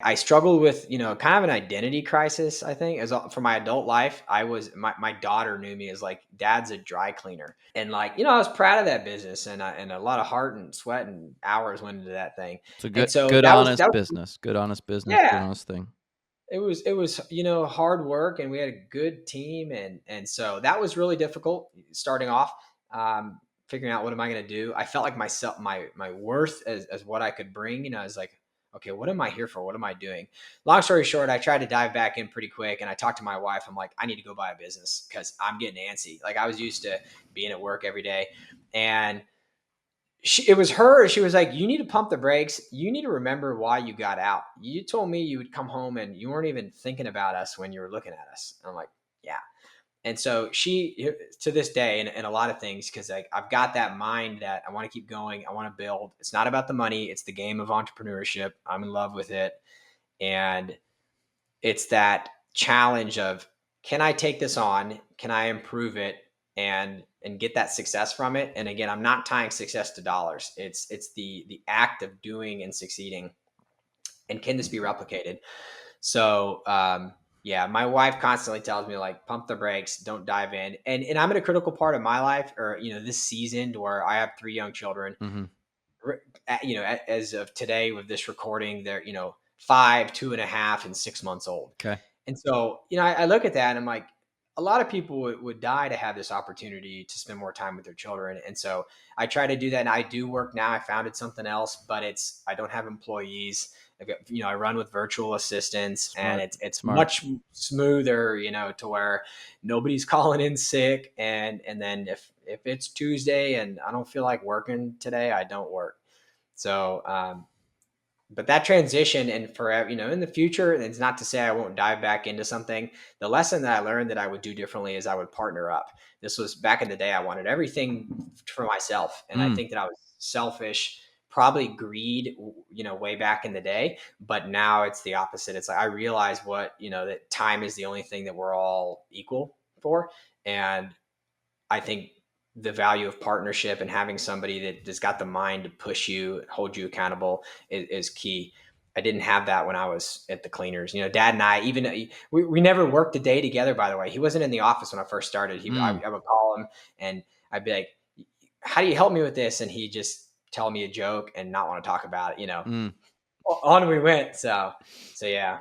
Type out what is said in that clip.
I struggled with, kind of an identity crisis, I think, for my adult life. My daughter knew me as like dad's a dry cleaner. And like, I was proud of that business and a lot of heart and sweat and hours went into that thing. It's a And good, so good, that was, honest business. Good, honest business. Good, yeah, honest thing. it was, hard work and we had a good team. And so that was really difficult starting off, figuring out what am I going to do. I felt like myself, my worth as what I could bring, I was like, okay, what am I here for? What am I doing? Long story short, I tried to dive back in pretty quick and I talked to my wife. I'm like, I need to go buy a business because I'm getting antsy. Like I was used to being at work every day. And it was her. She was like, you need to pump the brakes. You need to remember why you got out. You told me you would come home and you weren't even thinking about us when you were looking at us. And I'm like, yeah. And so she, to this day, and a lot of things, because like I've got that mind that I want to keep going. I want to build. It's not about the money. It's the game of entrepreneurship. I'm in love with it. And it's that challenge of, can I take this on? Can I improve it and get that success from it? And again, I'm not tying success to dollars. It's the act of doing and succeeding. And can this be replicated? So yeah, my wife constantly tells me like pump the brakes, don't dive in. And I'm in a critical part of my life, or this season where I have 3 young children. Mm-hmm. As of today with this recording, they're 5, 2.5, and 6 months old. Okay. And so, I look at that and I'm like, a lot of people would die to have this opportunity to spend more time with their children. And so I try to do that. And I do work now. I founded something else, but I don't have employees. I run with virtual assistants and Smart. it's Smart. much smoother, to where nobody's calling in sick. And then if it's Tuesday and I don't feel like working today, I don't work. So, but that transition and forever, in the future, and it's not to say I won't dive back into something. The lesson that I learned that I would do differently is I would partner up. This was back in the day. I wanted everything for myself. And I Mm. think that I was selfish, probably greed, way back in the day. But now it's the opposite. It's like, I realize that time is the only thing that we're all equal for. And I think the value of partnership and having somebody that has got the mind to push you, hold you accountable is key. I didn't have that when I was at the cleaners. Dad and I, even we never worked a day together, by the way. He wasn't in the office when I first started. Mm. I would call him and I'd be like, how do you help me with this? And he'd just tell me a joke and not want to talk about it, Mm. on we went. So yeah.